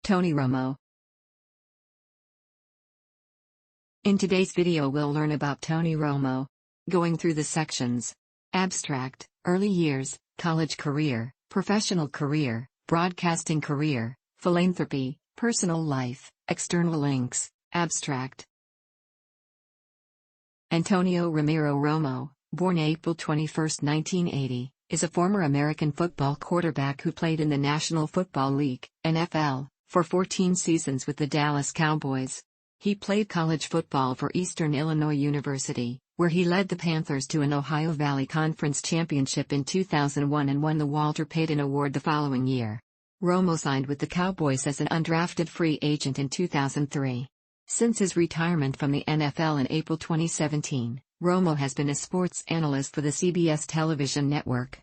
Tony Romo. In today's video we'll learn about Tony Romo. Going through the sections. Abstract, early years, college career, professional career, broadcasting career, philanthropy, personal life, external links. Abstract. Antonio Ramiro Romo, born April 21, 1980, is a former American football quarterback who played in the National Football League, NFL, for 14 seasons with the Dallas Cowboys. He played college football for Eastern Illinois University, where he led the Panthers to an Ohio Valley Conference championship in 2001 and won the Walter Payton Award the following year. Romo signed with the Cowboys as an undrafted free agent in 2003. Since his retirement from the NFL in April 2017, Romo has been a sports analyst for the CBS television network.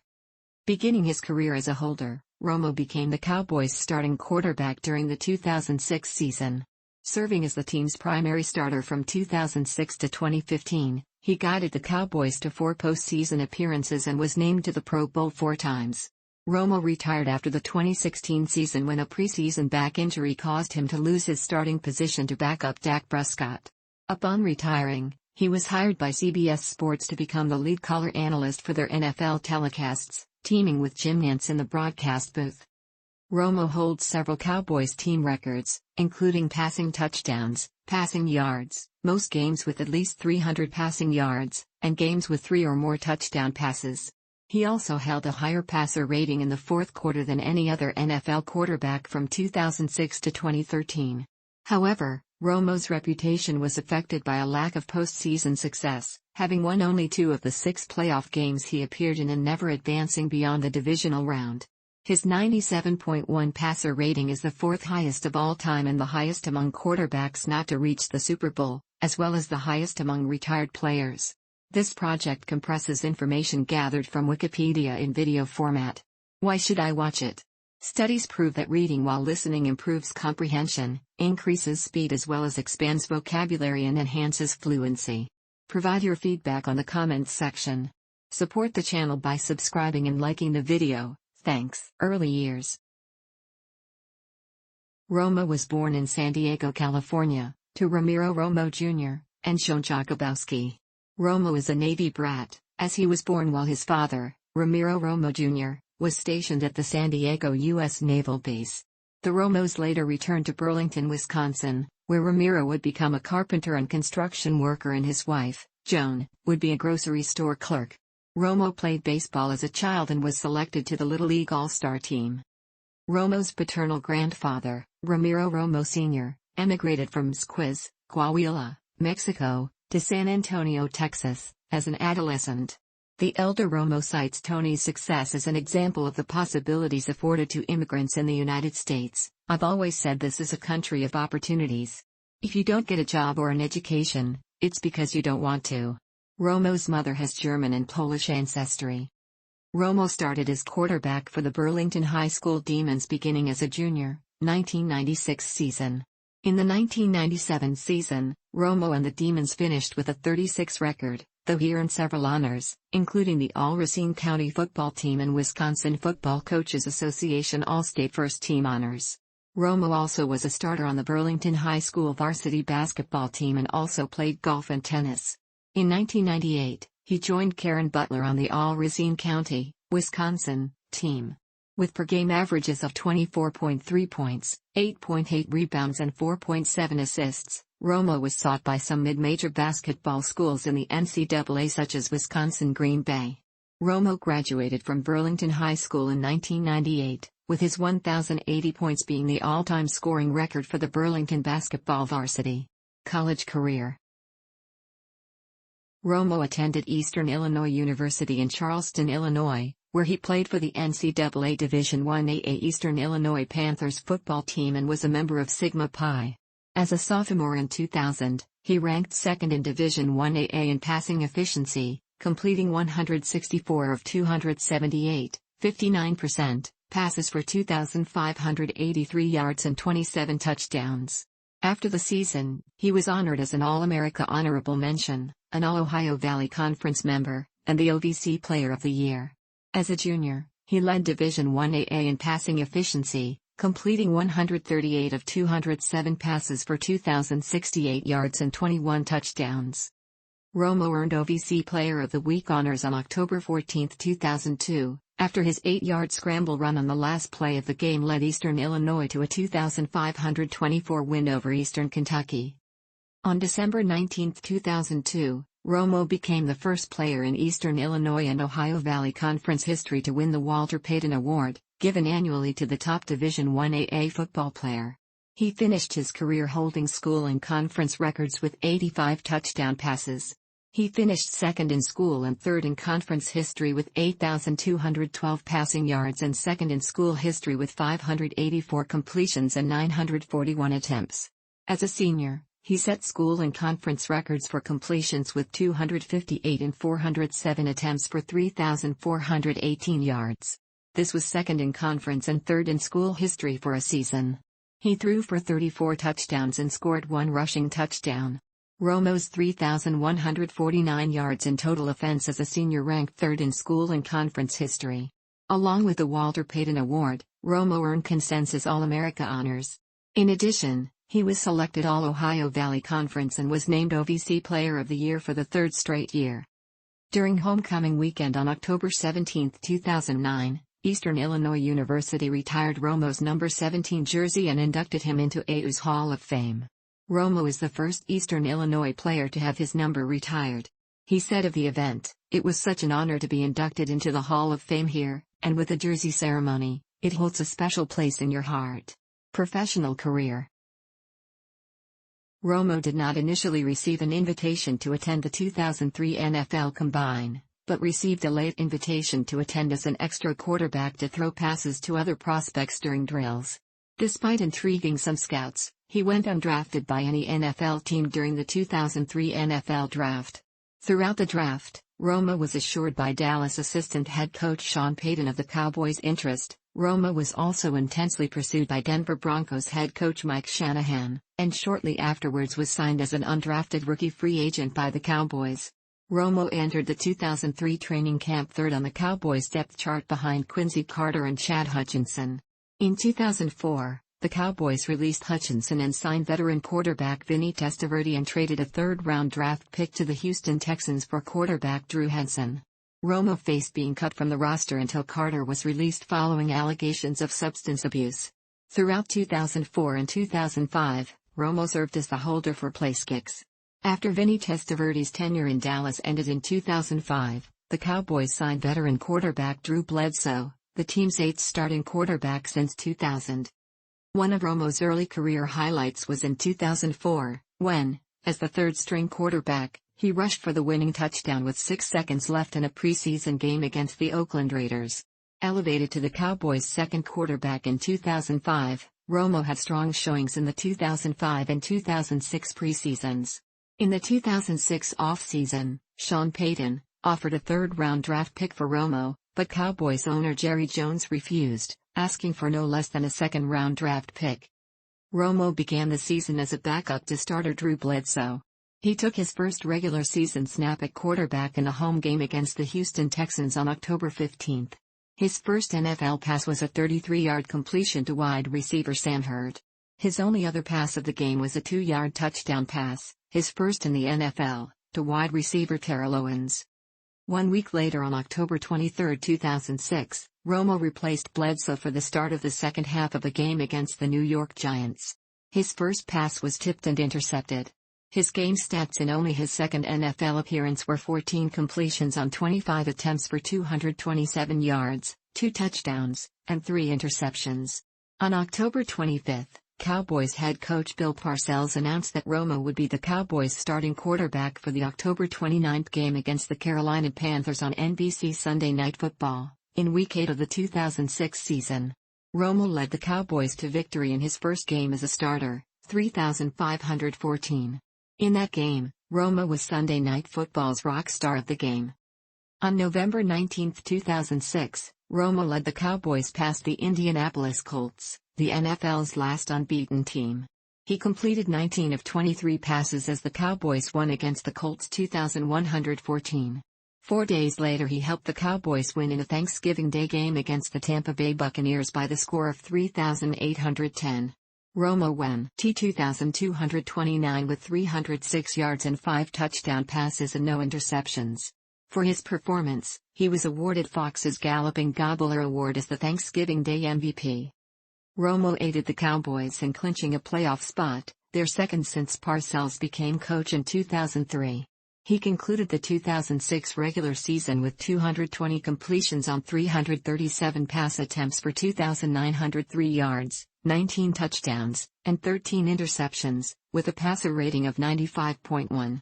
Beginning his career as a holder, Romo became the Cowboys' starting quarterback during the 2006 season. Serving as the team's primary starter from 2006 to 2015, he guided the Cowboys to 4 postseason appearances and was named to the Pro Bowl 4 times. Romo retired after the 2016 season when a preseason back injury caused him to lose his starting position to backup Dak Prescott. Upon retiring, he was hired by CBS Sports to become the lead color analyst for their NFL telecasts, teaming with Jim Nantz in the broadcast booth. Romo holds several Cowboys team records, including passing touchdowns, passing yards, most games with at least 300 passing yards, and games with 3 or more touchdown passes. He also held a higher passer rating in the fourth quarter than any other NFL quarterback from 2006 to 2013. However, Romo's reputation was affected by a lack of postseason success, having won only 2 of the 6 playoff games he appeared in and never advancing beyond the divisional round. His 97.1 passer rating is the 4th highest of all time and the highest among quarterbacks not to reach the Super Bowl, as well as the highest among retired players. This project compresses information gathered from Wikipedia in video format. Why should I watch it? Studies prove that reading while listening improves comprehension, increases speed as well as expands vocabulary and enhances fluency. Provide your feedback on the comments section. Support the channel by subscribing and liking the video. Thanks. Early years. Romo was born in San Diego, California, to Ramiro Romo Jr. and Joan Jakubowski. Romo is a Navy brat, as he was born while his father, Ramiro Romo Jr., was stationed at the San Diego U.S. Naval Base. The Romos later returned to Burlington, Wisconsin, where Ramiro would become a carpenter and construction worker and his wife, Joan, would be a grocery store clerk. Romo played baseball as a child and was selected to the Little League All-Star team. Romo's paternal grandfather, Ramiro Romo Sr., emigrated from Squiz, Coahuila, Mexico, to San Antonio, Texas, as an adolescent. The elder Romo cites Tony's success as an example of the possibilities afforded to immigrants in the United States. I've always said this is a country of opportunities. If you don't get a job or an education, it's because you don't want to. Romo's mother has German and Polish ancestry. Romo started as quarterback for the Burlington High School Demons beginning as a junior, 1996 season. In the 1997 season, Romo and the Demons finished with a 36 record, though he earned several honors, including the All-Racine County Football Team and Wisconsin Football Coaches Association All-State First Team honors. Romo also was a starter on the Burlington High School varsity basketball team and also played golf and tennis. In 1998, he joined Karen Butler on the All-Racine County, Wisconsin, team. With per-game averages of 24.3 points, 8.8 rebounds and 4.7 assists, Romo was sought by some mid-major basketball schools in the NCAA such as Wisconsin Green Bay. Romo graduated from Burlington High School in 1998, with his 1,080 points being the all-time scoring record for the Burlington basketball varsity. College career. Romo attended Eastern Illinois University in Charleston, Illinois, where he played for the NCAA Division I-AA Eastern Illinois Panthers football team and was a member of Sigma Pi. As a sophomore in 2000, he ranked second in Division I-AA in passing efficiency, completing 164 of 278, 59%, passes for 2,583 yards and 27 touchdowns. After the season, he was honored as an All-America Honorable Mention, an All-Ohio Valley Conference member, and the OVC Player of the Year. As a junior, he led Division I-AA in passing efficiency, completing 138 of 207 passes for 2,068 yards and 21 touchdowns. Romo earned OVC Player of the Week honors on October 14, 2002, after his 8-yard scramble run on the last play of the game led Eastern Illinois to a 2,524 win over Eastern Kentucky. On December 19, 2002, Romo became the first player in Eastern Illinois and Ohio Valley Conference history to win the Walter Payton Award, given annually to the top Division I AA football player. He finished his career holding school and conference records with 85 touchdown passes. He finished second in school and third in conference history with 8,212 passing yards and second in school history with 584 completions and 941 attempts. As a senior, he set school and conference records for completions with 258 and 407 attempts for 3,418 yards. This was second in conference and third in school history for a season. He threw for 34 touchdowns and scored 1 rushing touchdown. Romo's 3,149 yards in total offense as a senior ranked third in school and conference history. Along with the Walter Payton Award, Romo earned consensus All-America honors. In addition, he was selected All-Ohio Valley Conference and was named OVC Player of the Year for the third straight year. During homecoming weekend on October 17, 2009, Eastern Illinois University retired Romo's number 17 jersey and inducted him into AU's Hall of Fame. Romo is the first Eastern Illinois player to have his number retired. He said of the event, "It was such an honor to be inducted into the Hall of Fame here, and with the jersey ceremony, it holds a special place in your heart." Professional career. Romo did not initially receive an invitation to attend the 2003 NFL Combine, but received a late invitation to attend as an extra quarterback to throw passes to other prospects during drills. Despite intriguing some scouts, he went undrafted by any NFL team during the 2003 NFL Draft. Throughout the draft, Romo was assured by Dallas assistant head coach Sean Payton of the Cowboys' interest. Romo was also intensely pursued by Denver Broncos head coach Mike Shanahan, and shortly afterwards was signed as an undrafted rookie free agent by the Cowboys. Romo entered the 2003 training camp third on the Cowboys' depth chart behind Quincy Carter and Chad Hutchinson. In 2004, the Cowboys released Hutchinson and signed veteran quarterback Vinny Testaverde and traded a third-round draft pick to the Houston Texans for quarterback Drew Henson. Romo faced being cut from the roster until Carter was released following allegations of substance abuse. Throughout 2004 and 2005, Romo served as the holder for place kicks. After Vinny Testaverde's tenure in Dallas ended in 2005, the Cowboys signed veteran quarterback Drew Bledsoe, the team's 8th starting quarterback since 2000. One of Romo's early career highlights was in 2004, when, as the third-string quarterback, he rushed for the winning touchdown with 6 seconds left in a preseason game against the Oakland Raiders. Elevated to the Cowboys' second quarterback in 2005, Romo had strong showings in the 2005 and 2006 preseasons. In the 2006 offseason, Sean Payton offered a third-round draft pick for Romo, but Cowboys owner Jerry Jones refused, asking for no less than a second-round draft pick. Romo began the season as a backup to starter Drew Bledsoe. He took his first regular season snap at quarterback in a home game against the Houston Texans on October 15. His first NFL pass was a 33-yard completion to wide receiver Sam Hurd. His only other pass of the game was a 2-yard touchdown pass, his first in the NFL, to wide receiver Terrell Owens. 1 week later on October 23, 2006, Romo replaced Bledsoe for the start of the second half of a game against the New York Giants. His first pass was tipped and intercepted. His game stats in only his second NFL appearance were 14 completions on 25 attempts for 227 yards, 2 touchdowns, and 3 interceptions. On October 25, Cowboys head coach Bill Parcells announced that Romo would be the Cowboys' starting quarterback for the October 29 game against the Carolina Panthers on NBC Sunday Night Football, in Week 8 of the 2006 season. Romo led the Cowboys to victory in his first game as a starter, 3,514. In that game, Romo was Sunday Night Football's rock star of the game. On November 19, 2006, Romo led the Cowboys past the Indianapolis Colts, the NFL's last unbeaten team. He completed 19 of 23 passes as the Cowboys won against the Colts 2,114. 4 days later he helped the Cowboys win in a Thanksgiving Day game against the Tampa Bay Buccaneers by the score of 3,810. Romo won T2,229 with 306 yards and 5 touchdown passes and no interceptions. For his performance, he was awarded Fox's Galloping Gobbler Award as the Thanksgiving Day MVP. Romo aided the Cowboys in clinching a playoff spot, their second since Parcells became coach in 2003. He concluded the 2006 regular season with 220 completions on 337 pass attempts for 2,903 yards, 19 touchdowns, and 13 interceptions, with a passer rating of 95.1.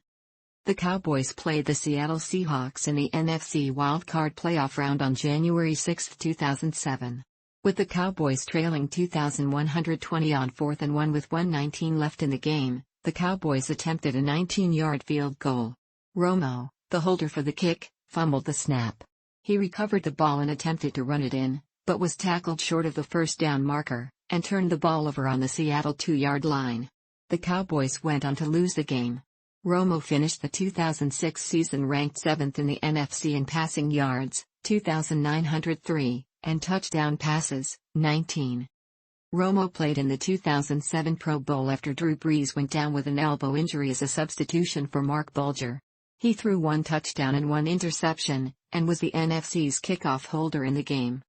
The Cowboys played the Seattle Seahawks in the NFC wildcard playoff round on January 6, 2007. With the Cowboys trailing 2,120 on 4th and 1 with 1:19 left in the game, the Cowboys attempted a 19-yard field goal. Romo, the holder for the kick, fumbled the snap. He recovered the ball and attempted to run it in, but was tackled short of the first down marker, and turned the ball over on the Seattle 2-yard line. The Cowboys went on to lose the game. Romo finished the 2006 season ranked 7th in the NFC in passing yards, 2,903, and touchdown passes, 19. Romo played in the 2007 Pro Bowl after Drew Brees went down with an elbow injury as a substitution for Mark Bulger. He threw 1 touchdown and 1 interception, and was the NFC's kickoff holder in the game.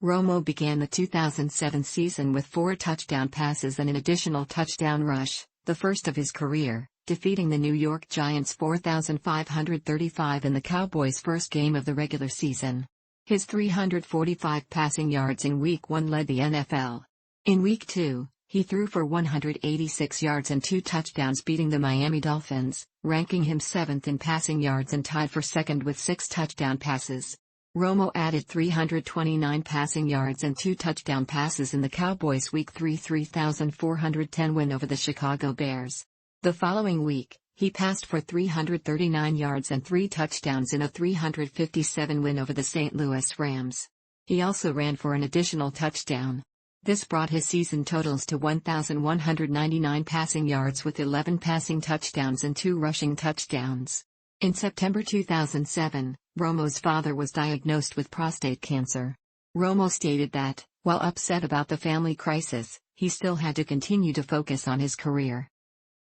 Romo began the 2007 season with 4 touchdown passes and an additional touchdown rush, the first of his career, defeating the New York Giants 4,535 in the Cowboys' first game of the regular season. His 345 passing yards in Week 1 led the NFL. In Week 2, he threw for 186 yards and 2 touchdowns, beating the Miami Dolphins, ranking him 7th in passing yards and tied for second with 6 touchdown passes. Romo added 329 passing yards and 2 touchdown passes in the Cowboys' Week 3 3,410 win over the Chicago Bears. The following week, he passed for 339 yards and 3 touchdowns in a 357 win over the St. Louis Rams. He also ran for an additional touchdown. This brought his season totals to 1,199 passing yards with 11 passing touchdowns and 2 rushing touchdowns. In September 2007, Romo's father was diagnosed with prostate cancer. Romo stated that, while upset about the family crisis, he still had to continue to focus on his career.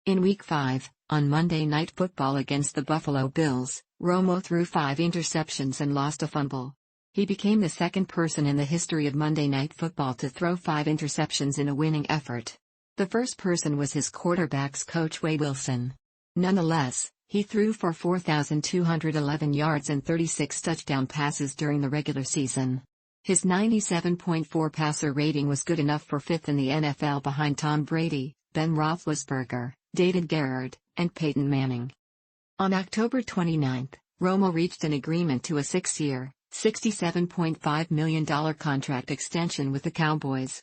In Week 5, on Monday Night Football against the Buffalo Bills, Romo threw 5 interceptions and lost a fumble. He became the second person in the history of Monday Night Football to throw 5 interceptions in a winning effort. The first person was his quarterback's coach Wade Wilson. Nonetheless, he threw for 4,211 yards and 36 touchdown passes during the regular season. His 97.4 passer rating was good enough for 5th in the NFL behind Tom Brady, Ben Roethlisberger, David Garrard, and Peyton Manning. On October 29, Romo reached an agreement to a 6-year, $67.5 million contract extension with the Cowboys.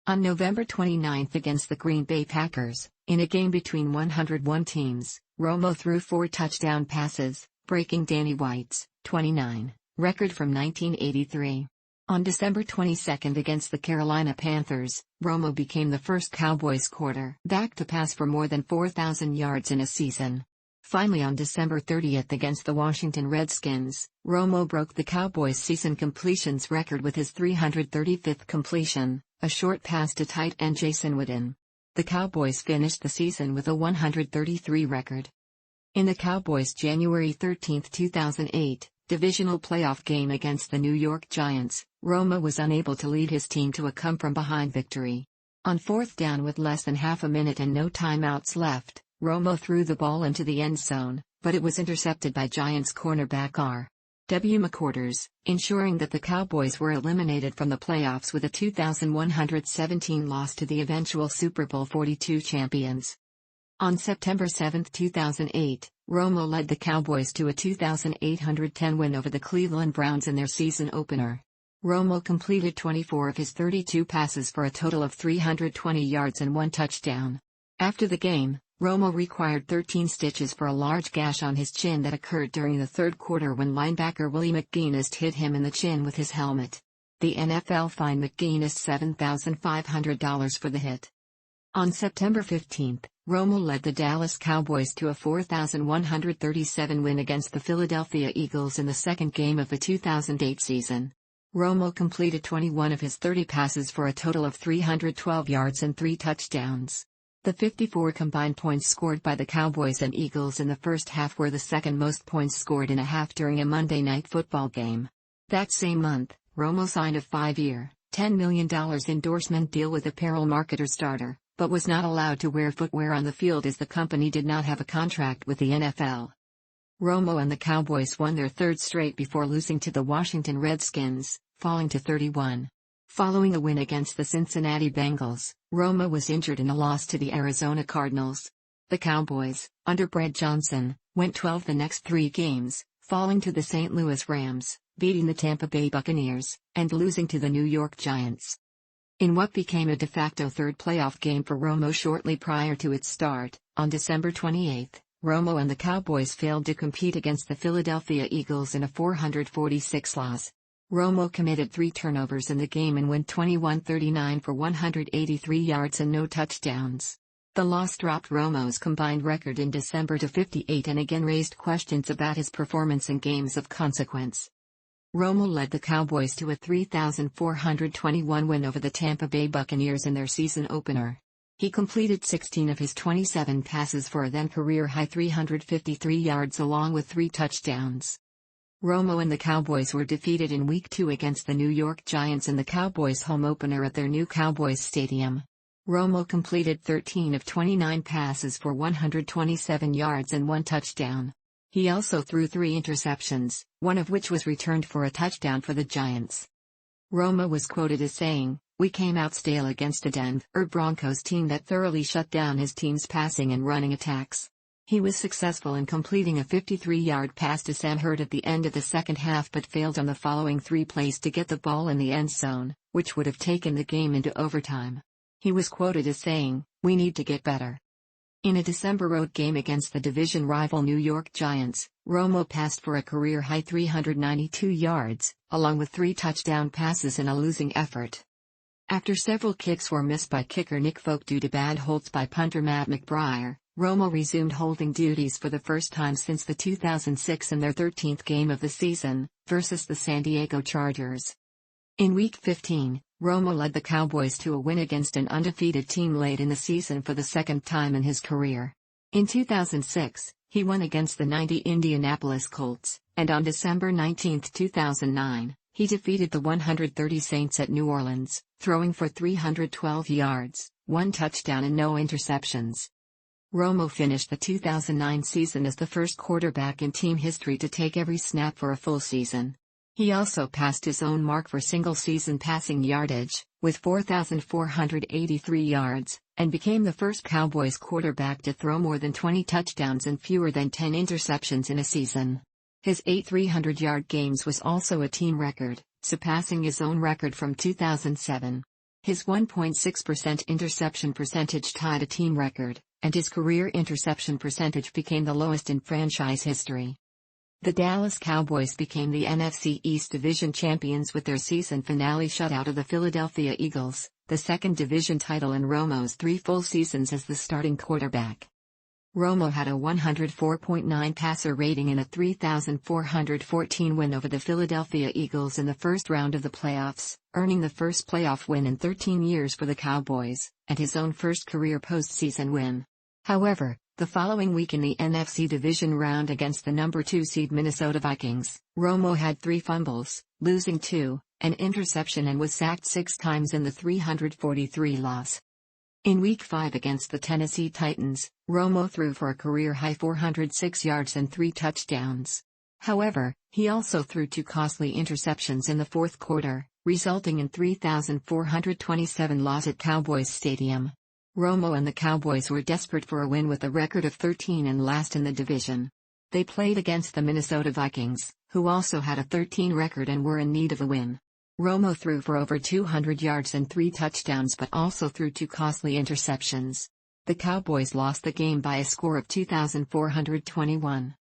On November 29 against the Green Bay Packers, in a game between 101 teams, Romo threw 4 touchdown passes, breaking Danny White's 29 record from 1983. On December 22 against the Carolina Panthers, Romo became the first Cowboys quarterback to pass for more than 4,000 yards in a season. Finally, on December 30 against the Washington Redskins, Romo broke the Cowboys' season completions record with his 335th completion, a short pass to tight end Jason Witten. The Cowboys finished the season with a 133 record. In the Cowboys' January 13, 2008, divisional playoff game against the New York Giants, Romo was unable to lead his team to a come-from-behind victory. On 4th down with less than half a minute and no timeouts left, Romo threw the ball into the end zone, but it was intercepted by Giants cornerback R.W. McQuarters, ensuring that the Cowboys were eliminated from the playoffs with a 2,117 loss to the eventual Super Bowl 42 champions. On September 7, 2008, Romo led the Cowboys to a 2,810 win over the Cleveland Browns in their season opener. Romo completed 24 of his 32 passes for a total of 320 yards and 1 touchdown. After the game, Romo required 13 stitches for a large gash on his chin that occurred during the third quarter when linebacker Willie McGinest hit him in the chin with his helmet. The NFL fined McGinest $7,500 for the hit. On September 15, Romo led the Dallas Cowboys to a 4,137 win against the Philadelphia Eagles in the second game of the 2008 season. Romo completed 21 of his 30 passes for a total of 312 yards and 3 touchdowns. The 54 combined points scored by the Cowboys and Eagles in the first half were the second most points scored in a half during a Monday Night Football game. That same month, Romo signed a 5-year, $10 million endorsement deal with apparel marketer Starter, but was not allowed to wear footwear on the field as the company did not have a contract with the NFL. Romo and the Cowboys won their third straight before losing to the Washington Redskins, falling to 31. Following a win against the Cincinnati Bengals, Romo was injured in a loss to the Arizona Cardinals. The Cowboys, under Brad Johnson, went 12 the next 3 games, falling to the St. Louis Rams, beating the Tampa Bay Buccaneers, and losing to the New York Giants. In what became a de facto third playoff game for Romo shortly prior to its start, on December 28, Romo and the Cowboys failed to compete against the Philadelphia Eagles in a 446 loss. Romo committed 3 turnovers in the game and went 21-39 for 183 yards and no touchdowns. The loss dropped Romo's combined record in December to 58 and again raised questions about his performance in games of consequence. Romo led the Cowboys to a 3,421 win over the Tampa Bay Buccaneers in their season opener. He completed 16 of his 27 passes for a then-career-high 353 yards along with 3 touchdowns. Romo and the Cowboys were defeated in Week 2 against the New York Giants in the Cowboys' home opener at their new Cowboys Stadium. Romo completed 13 of 29 passes for 127 yards and 1 touchdown. He also threw 3 interceptions, one of which was returned for a touchdown for the Giants. Romo was quoted as saying, "We came out stale against a Denver Broncos team that thoroughly shut down his team's passing and running attacks." He was successful in completing a 53-yard pass to Sam Hurd at the end of the second half but failed on the following 3 plays to get the ball in the end zone, which would have taken the game into overtime. He was quoted as saying, "We need to get better." In a December road game against the division rival New York Giants, Romo passed for a career-high 392 yards, along with 3 touchdown passes in a losing effort. After several kicks were missed by kicker Nick Folk due to bad holds by punter Matt McBriar, Romo resumed holding duties for the first time since the 2006 and their 13th game of the season, versus the San Diego Chargers. In Week 15, Romo led the Cowboys to a win against an undefeated team late in the season for the second time in his career. In 2006, he won against the '90 Indianapolis Colts, and on December 19, 2009, he defeated the 130 Saints at New Orleans, throwing for 312 yards, 1 touchdown and no interceptions. Romo finished the 2009 season as the first quarterback in team history to take every snap for a full season. He also passed his own mark for single-season passing yardage, with 4,483 yards, and became the first Cowboys quarterback to throw more than 20 touchdowns and fewer than 10 interceptions in a season. His 8 300-yard games was also a team record, surpassing his own record from 2007. His 1.6% interception percentage tied a team record, and his career interception percentage became the lowest in franchise history. The Dallas Cowboys became the NFC East Division champions with their season finale shutout of the Philadelphia Eagles, the second division title in Romo's 3 full seasons as the starting quarterback. Romo had a 104.9 passer rating in a 3,414 win over the Philadelphia Eagles in the first round of the playoffs, earning the first playoff win in 13 years for the Cowboys, and his own first career postseason win. However, the following week in the NFC Division round against the number 2 seed Minnesota Vikings, Romo had 3 fumbles, losing 2, an interception and was sacked 6 times in the 343 loss. In Week 5 against the Tennessee Titans, Romo threw for a career-high 406 yards and 3 touchdowns. However, he also threw 2 costly interceptions in the fourth quarter, resulting in 3,427 loss at Cowboys Stadium. Romo and the Cowboys were desperate for a win with a record of 13 and last in the division. They played against the Minnesota Vikings, who also had a 13 record and were in need of a win. Romo threw for over 200 yards and 3 touchdowns but also threw 2 costly interceptions. The Cowboys lost the game by a score of 2,421.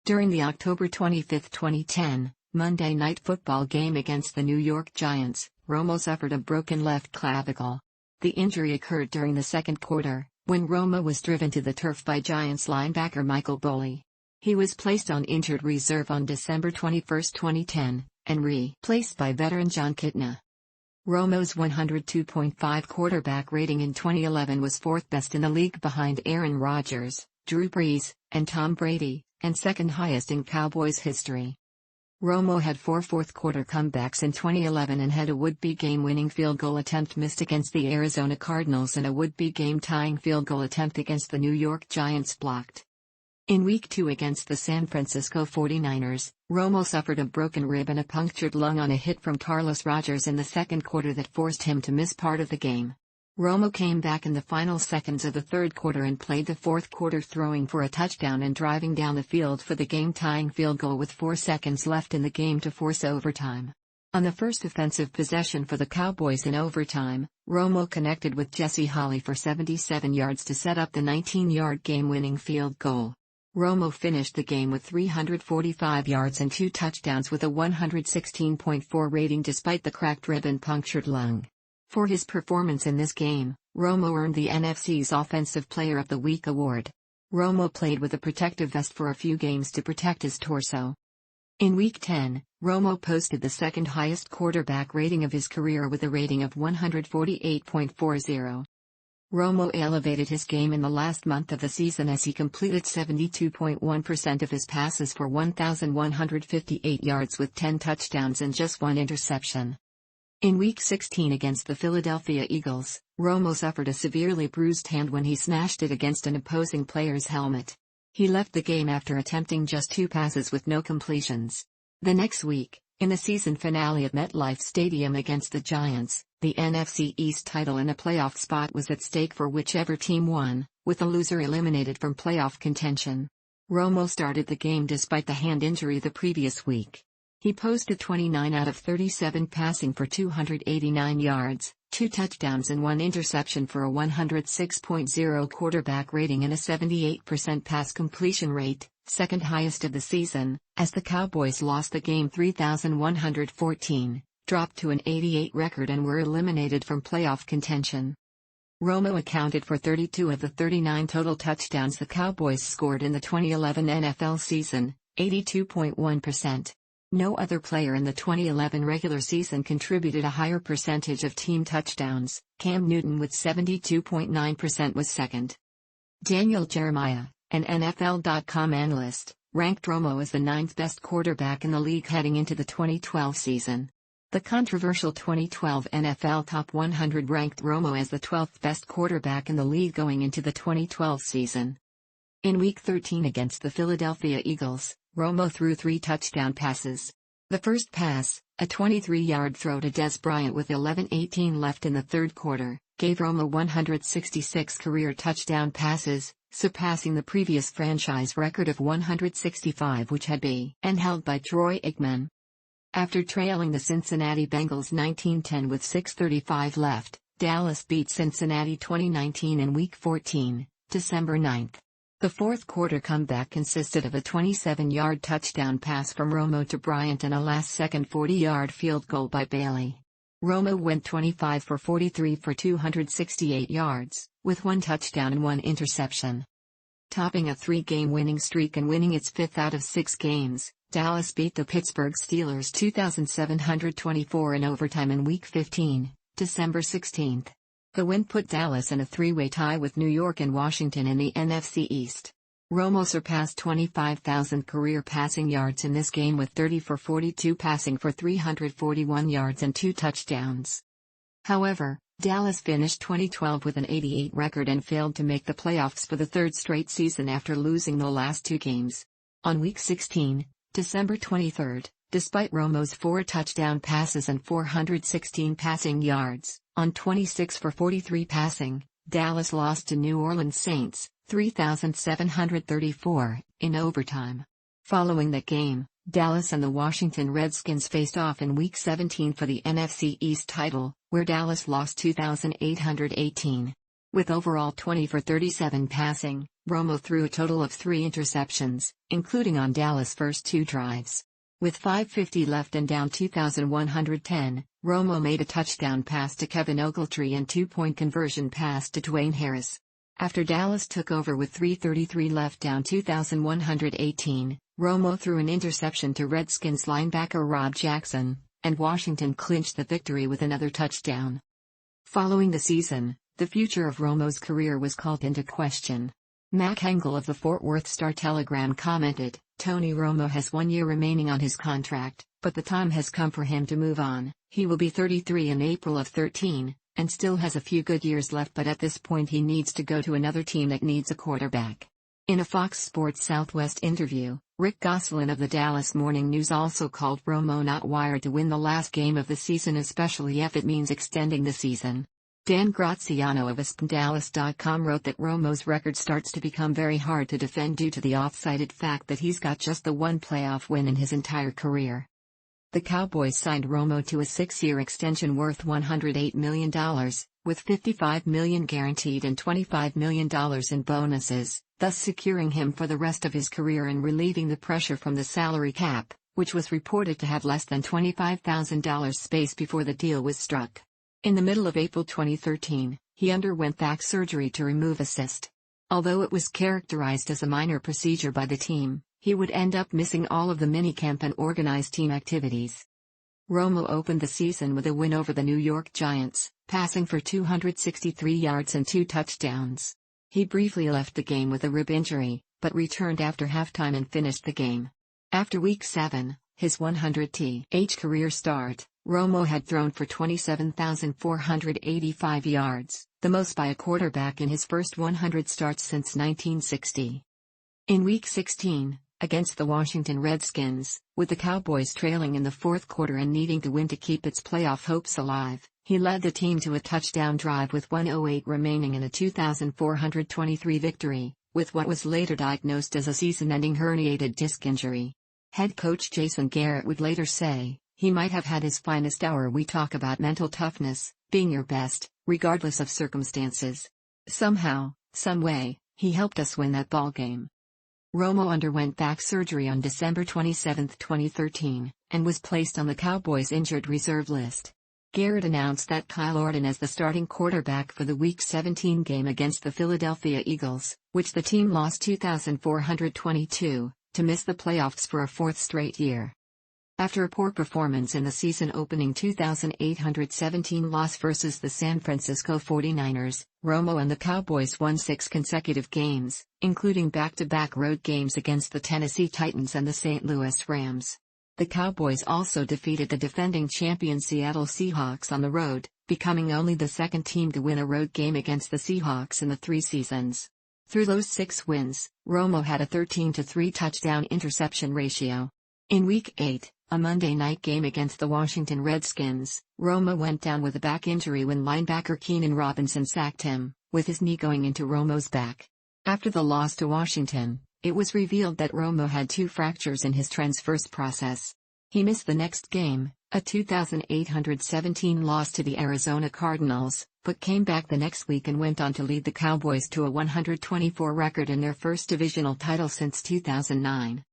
During the October 25, 2010, Monday Night Football game against the New York Giants, Romo suffered a broken left clavicle. The injury occurred during the second quarter, when Romo was driven to the turf by Giants linebacker Michael Boley. He was placed on injured reserve on December 21, 2010, and replaced by veteran John Kitna. Romo's 102.5 quarterback rating in 2011 was fourth best in the league behind Aaron Rodgers, Drew Brees, and Tom Brady, and second highest in Cowboys history. Romo had 4 fourth-quarter comebacks in 2011 and had a would-be game-winning field goal attempt missed against the Arizona Cardinals and a would-be game-tying field goal attempt against the New York Giants blocked. In Week 2 against the San Francisco 49ers, Romo suffered a broken rib and a punctured lung on a hit from Carlos Rogers in the second quarter that forced him to miss part of the game. Romo came back in the final seconds of the third quarter and played the fourth quarter, throwing for a touchdown and driving down the field for the game-tying field goal with 4 seconds left in the game to force overtime. On the first offensive possession for the Cowboys in overtime, Romo connected with Jesse Holley for 77 yards to set up the 19-yard game-winning field goal. Romo finished the game with 345 yards and 2 touchdowns with a 116.4 rating despite the cracked rib and punctured lung. For his performance in this game, Romo earned the NFC's Offensive Player of the Week award. Romo played with a protective vest for a few games to protect his torso. In Week 10, Romo posted the second highest quarterback rating of his career with a rating of 148.40. Romo elevated his game in the last month of the season as he completed 72.1% of his passes for 1,158 yards with 10 touchdowns and just 1 interception. In Week 16 against the Philadelphia Eagles, Romo suffered a severely bruised hand when he smashed it against an opposing player's helmet. He left the game after attempting just 2 passes with no completions. The next week, in the season finale at MetLife Stadium against the Giants, the NFC East title and a playoff spot was at stake for whichever team won, with the loser eliminated from playoff contention. Romo started the game despite the hand injury the previous week. He posted 29 out of 37 passing for 289 yards, 2 touchdowns and 1 interception for a 106.0 quarterback rating and a 78% pass completion rate, second highest of the season, as the Cowboys lost the game 3,114, dropped to an 88 record and were eliminated from playoff contention. Romo accounted for 32 of the 39 total touchdowns the Cowboys scored in the 2011 NFL season, 82.1%. No other player in the 2011 regular season contributed a higher percentage of team touchdowns. Cam Newton with 72.9% was second. Daniel Jeremiah, an NFL.com analyst, ranked Romo as the 9th best quarterback in the league heading into the 2012 season. The controversial 2012 NFL Top 100 ranked Romo as the 12th best quarterback in the league going into the 2012 season. In Week 13 against the Philadelphia Eagles, Romo threw 3 touchdown passes. The first pass, a 23-yard throw to Dez Bryant with 11:18 left in the third quarter, gave Romo 166 career touchdown passes, surpassing the previous franchise record of 165 which had been held by Troy Aikman. After trailing the Cincinnati Bengals 19-10 with 6:35 left, Dallas beat Cincinnati 2019 in Week 14, December 9. The fourth quarter comeback consisted of a 27-yard touchdown pass from Romo to Bryant and a last-second 40-yard field goal by Bailey. Romo went 25 for 43 for 268 yards, with 1 touchdown and 1 interception. Topping a 3-game winning streak and winning its 5th out of 6 games, Dallas beat the Pittsburgh Steelers 2,724 in overtime in Week 15, December 16. The win put Dallas in a 3-way tie with New York and Washington in the NFC East. Romo surpassed 25,000 career passing yards in this game with 30 for 42 passing for 341 yards and 2 touchdowns. However, Dallas finished 2012 with an 88 record and failed to make the playoffs for the 3rd straight season after losing the last 2 games. On Week 16, December 23, despite Romo's 4 touchdown passes and 416 passing yards, on 26 for 43 passing, Dallas lost to New Orleans Saints, 3,734, in overtime. Following that game, Dallas and the Washington Redskins faced off in Week 17 for the NFC East title, where Dallas lost 2,818. With overall 20 for 37 passing, Romo threw a total of 3 interceptions, including on Dallas' first 2 drives. With 5:50 left and down 2,110, Romo made a touchdown pass to Kevin Ogletree and 2-point conversion pass to Dwayne Harris. After Dallas took over with 3:33 left down 2,118, Romo threw an interception to Redskins linebacker Rob Jackson, and Washington clinched the victory with another touchdown. Following the season, the future of Romo's career was called into question. Mac Engel of the Fort Worth Star-Telegram commented, "Tony Romo has 1 year remaining on his contract, but the time has come for him to move on. He will be 33 in April of 13, and still has a few good years left, but at this point he needs to go to another team that needs a quarterback." In a Fox Sports Southwest interview, Rick Gosselin of the Dallas Morning News also called Romo not wired to win the last game of the season, especially if it means extending the season. Dan Graziano of ESPNDallas.com wrote that Romo's record starts to become very hard to defend due to the oft-cited fact that he's got just the one playoff win in his entire career. The Cowboys signed Romo to a 6-year extension worth $108 million, with $55 million guaranteed and $25 million in bonuses, thus securing him for the rest of his career and relieving the pressure from the salary cap, which was reported to have less than $25,000 space before the deal was struck. In the middle of April 2013, he underwent back surgery to remove a cyst. Although it was characterized as a minor procedure by the team, he would end up missing all of the minicamp and organized team activities. Romo opened the season with a win over the New York Giants, passing for 263 yards and 2 touchdowns. He briefly left the game with a rib injury, but returned after halftime and finished the game. After Week 7, his 100th career start, Romo had thrown for 27,485 yards, the most by a quarterback in his first 100 starts since 1960. In Week 16, against the Washington Redskins, with the Cowboys trailing in the fourth quarter and needing to win to keep its playoff hopes alive, he led the team to a touchdown drive with 1:08 remaining in a 2,423 victory, with what was later diagnosed as a season-ending herniated disc injury. Head coach Jason Garrett would later say, "He might have had his finest hour. We talk about mental toughness, being your best, regardless of circumstances. Somehow, someway, he helped us win that ball game." Romo underwent back surgery on December 27, 2013, and was placed on the Cowboys' injured reserve list. Garrett announced that Kyle Orton as the starting quarterback for the Week 17 game against the Philadelphia Eagles, which the team lost 2,422, to miss the playoffs for a fourth straight year. After a poor performance in the season-opening 2,817 loss versus the San Francisco 49ers, Romo and the Cowboys won 6 consecutive games, including back-to-back road games against the Tennessee Titans and the St. Louis Rams. The Cowboys also defeated the defending champion Seattle Seahawks on the road, becoming only the second team to win a road game against the Seahawks in the 3 seasons. Through those 6 wins, Romo had a 13-3 touchdown-interception ratio. In Week 8, a Monday night game against the Washington Redskins, Romo went down with a back injury when linebacker Keenan Robinson sacked him, with his knee going into Romo's back. After the loss to Washington, it was revealed that Romo had 2 fractures in his transverse process. He missed the next game, a 2,817 loss to the Arizona Cardinals, but came back the next week and went on to lead the Cowboys to a 124 record in their first divisional title since 2009.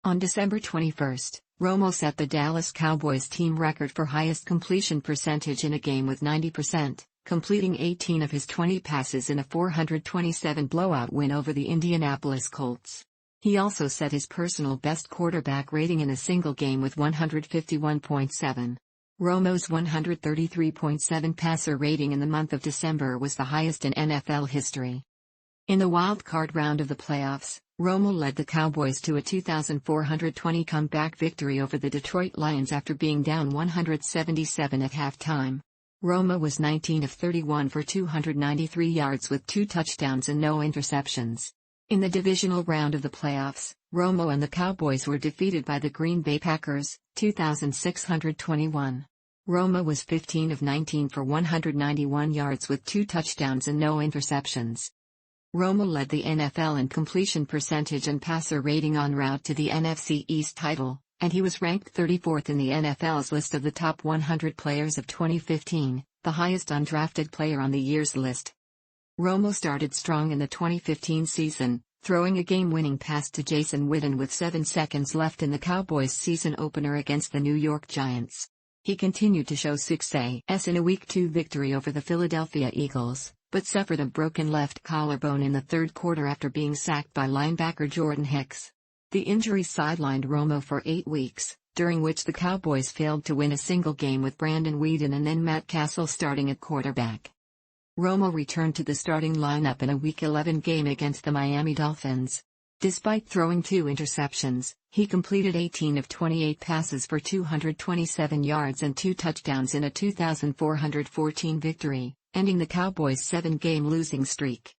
On December 21, Romo set the Dallas Cowboys team record for highest completion percentage in a game with 90%, completing 18 of his 20 passes in a 427 blowout win over the Indianapolis Colts. He also set his personal best quarterback rating in a single game with 151.7. Romo's 133.7 passer rating in the month of December was the highest in NFL history. In the wild card round of the playoffs, Romo led the Cowboys to a 2,420 comeback victory over the Detroit Lions after being down 177 at halftime. Romo was 19 of 31 for 293 yards with 2 touchdowns and no interceptions. In the divisional round of the playoffs, Romo and the Cowboys were defeated by the Green Bay Packers, 2,621. Romo was 15 of 19 for 191 yards with 2 touchdowns and no interceptions. Romo led the NFL in completion percentage and passer rating en route to the NFC East title, and he was ranked 34th in the NFL's list of the top 100 players of 2015, the highest undrafted player on the year's list. Romo started strong in the 2015 season, throwing a game-winning pass to Jason Witten with 7 seconds left in the Cowboys' season opener against the New York Giants. He continued to show success in a Week 2 victory over the Philadelphia Eagles, but suffered a broken left collarbone in the third quarter after being sacked by linebacker Jordan Hicks. The injury sidelined Romo for 8 weeks, during which the Cowboys failed to win a single game with Brandon Weeden and then Matt Castle starting at quarterback. Romo returned to the starting lineup in a Week 11 game against the Miami Dolphins. Despite throwing 2 interceptions, he completed 18 of 28 passes for 227 yards and 2 touchdowns in a 2,414 victory, ending the Cowboys' 7-game losing streak.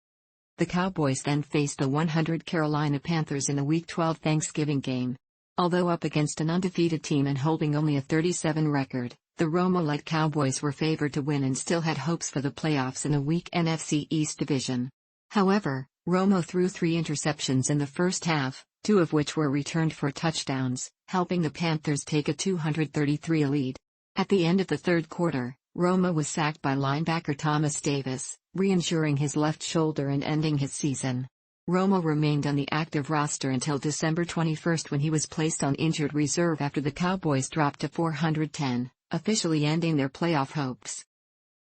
The Cowboys then faced the 100 Carolina Panthers in the Week 12 Thanksgiving game. Although up against an undefeated team and holding only a 37 record, the Romo-led Cowboys were favored to win and still had hopes for the playoffs in a weak NFC East division. However, Romo threw 3 interceptions in the first half, 2 of which were returned for touchdowns, helping the Panthers take a 233 lead. At the end of the third quarter, Romo was sacked by linebacker Thomas Davis, re-injuring his left shoulder and ending his season. Romo remained on the active roster until December 21 when he was placed on injured reserve after the Cowboys dropped to 410, officially ending their playoff hopes.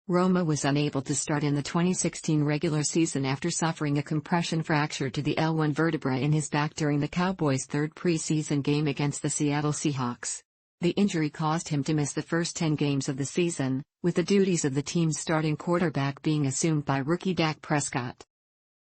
Romo was unable to start in the 2016 regular season after suffering a compression fracture to the L1 vertebra in his back during the Cowboys' third preseason game against the Seattle Seahawks. The injury caused him to miss the first 10 games of the season, with the duties of the team's starting quarterback being assumed by rookie Dak Prescott.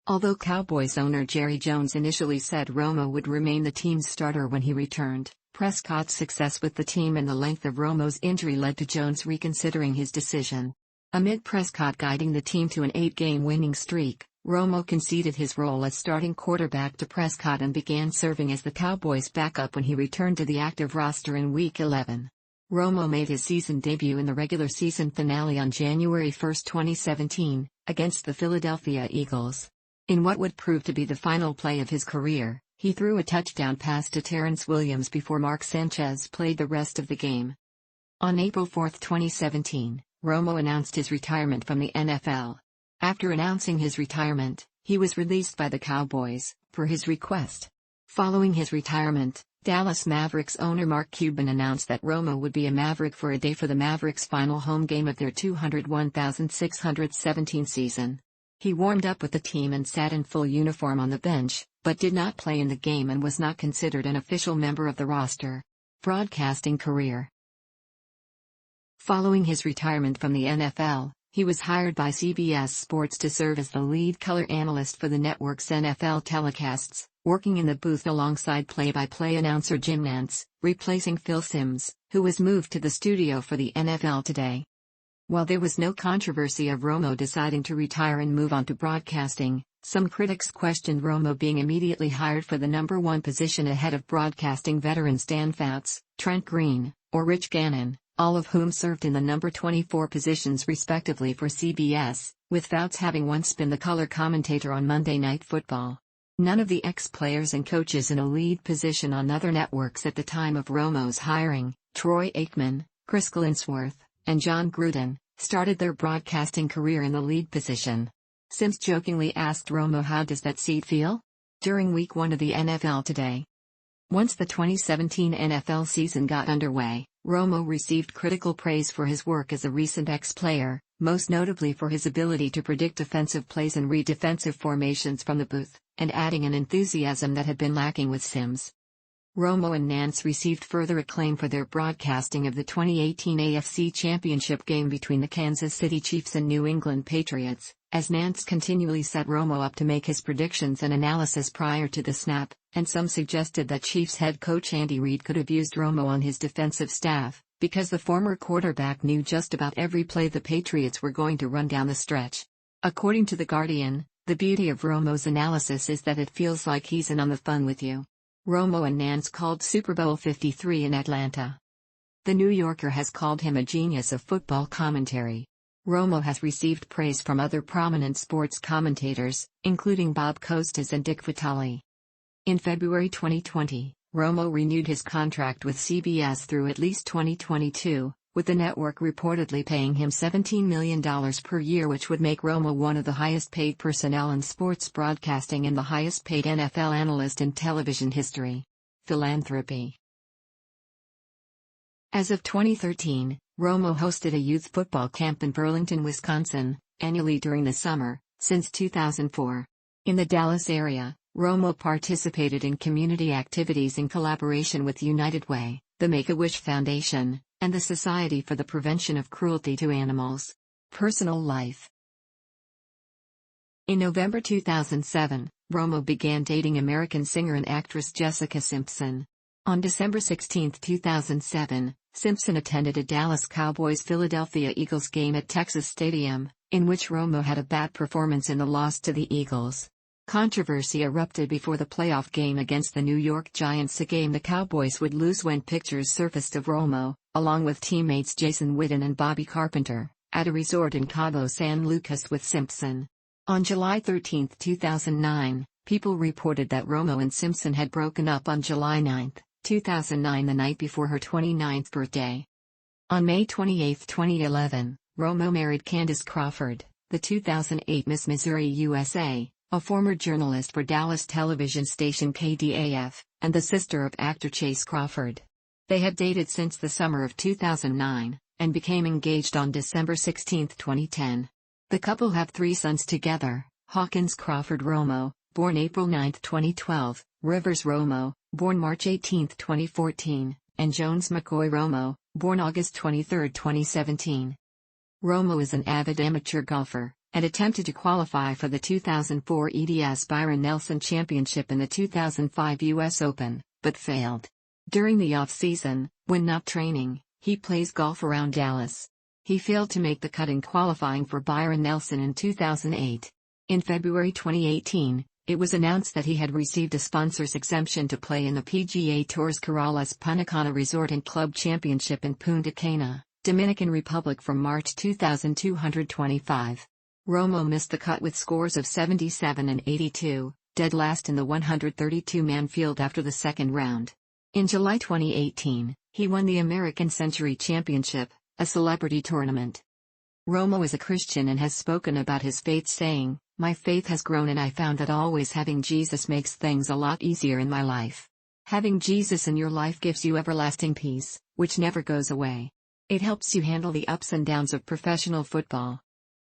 Although Cowboys owner Jerry Jones initially said Romo would remain the team's starter when he returned, Prescott's success with the team and the length of Romo's injury led to Jones reconsidering his decision. Amid Prescott guiding the team to an 8-game winning streak, Romo conceded his role as starting quarterback to Prescott and began serving as the Cowboys' backup when he returned to the active roster in Week 11. Romo made his season debut in the regular season finale on January 1, 2017, against the Philadelphia Eagles. In what would prove to be the final play of his career, he threw a touchdown pass to Terrence Williams before Mark Sanchez played the rest of the game. On April 4, 2017, Romo announced his retirement from the NFL. After announcing his retirement, he was released by the Cowboys, per his request. Following his retirement, Dallas Mavericks owner Mark Cuban announced that Romo would be a Maverick for a day for the Mavericks' final home game of their 201,617 season. He warmed up with the team and sat in full uniform on the bench, but did not play in the game and was not considered an official member of the roster. Broadcasting career. Following his retirement from the NFL, he was hired by CBS Sports to serve as the lead color analyst for the network's NFL telecasts, working in the booth alongside play-by-play announcer Jim Nantz, replacing Phil Simms, who was moved to the studio for the NFL Today. While there was no controversy of Romo deciding to retire and move on to broadcasting, some critics questioned Romo being immediately hired for the number 1 position ahead of broadcasting veterans Dan Fouts, Trent Green, or Rich Gannon, all of whom served in the number 24 positions respectively for CBS, with Fouts having once been the color commentator on Monday Night Football. None of the ex-players and coaches in a lead position on other networks at the time of Romo's hiring, Troy Aikman, Chris Collinsworth, and John Gruden, started their broadcasting career in the lead position. Simms jokingly asked Romo, "How does that seat feel?" during Week 1 of the NFL Today. Once the 2017 NFL season got underway, Romo received critical praise for his work as a recent ex-player, most notably for his ability to predict offensive plays and read defensive formations from the booth, and adding an enthusiasm that had been lacking with Simms. Romo and Nantz received further acclaim for their broadcasting of the 2018 AFC Championship game between the Kansas City Chiefs and New England Patriots, as Nantz continually set Romo up to make his predictions and analysis prior to the snap, and some suggested that Chiefs head coach Andy Reid could have used Romo on his defensive staff, because the former quarterback knew just about every play the Patriots were going to run down the stretch. According to The Guardian, the beauty of Romo's analysis is that it feels like he's in on the fun with you. Romo and Nantz called Super Bowl 53 in Atlanta. The New Yorker has called him a genius of football commentary. Romo has received praise from other prominent sports commentators, including Bob Costas and Dick Vitale. In February 2020, Romo renewed his contract with CBS through at least 2022, with the network reportedly paying him $17 million per year, which would make Romo one of the highest-paid personnel in sports broadcasting and the highest-paid NFL analyst in television history. Philanthropy. As of 2013, Romo hosted a youth football camp in Burlington, Wisconsin, annually during the summer, since 2004. In the Dallas area, Romo participated in community activities in collaboration with United Way, the Make-A-Wish Foundation, and the Society for the Prevention of Cruelty to Animals. Personal life. In November 2007, Romo began dating American singer and actress Jessica Simpson. On December 16, 2007, Simpson attended a Dallas Cowboys-Philadelphia Eagles game at Texas Stadium, in which Romo had a bad performance in the loss to the Eagles. Controversy erupted before the playoff game against the New York Giants, a game the Cowboys would lose, when pictures surfaced of Romo, along with teammates Jason Witten and Bobby Carpenter, at a resort in Cabo San Lucas with Simpson. On July 13, 2009, people reported that Romo and Simpson had broken up on July 9, 2009, the night before her 29th birthday. On May 28, 2011, Romo married Candace Crawford, the 2008 Miss Missouri USA, a former journalist for Dallas television station KDAF, and the sister of actor Chase Crawford. They had dated since the summer of 2009, and became engaged on December 16, 2010. The couple have 3 sons together: Hawkins Crawford Romo, born April 9, 2012, Rivers Romo, born March 18, 2014, and Jones McCoy Romo, born August 23, 2017. Romo is an avid amateur golfer, and attempted to qualify for the 2004 EDS Byron Nelson Championship and the 2005 U.S. Open, but failed. During the off-season, when not training, he plays golf around Dallas. He failed to make the cut in qualifying for Byron Nelson in 2008. In February 2018, it was announced that he had received a sponsor's exemption to play in the PGA Tour's Corrales Punta Cana Resort and Club Championship in Punta Cana, Dominican Republic from March 2225. Romo missed the cut with scores of 77 and 82, dead last in the 132-man field after the second round. In July 2018, he won the American Century Championship, a celebrity tournament. Romo is a Christian and has spoken about his faith, saying, "My faith has grown and I found that always having Jesus makes things a lot easier in my life. Having Jesus in your life gives you everlasting peace, which never goes away. It helps you handle the ups and downs of professional football,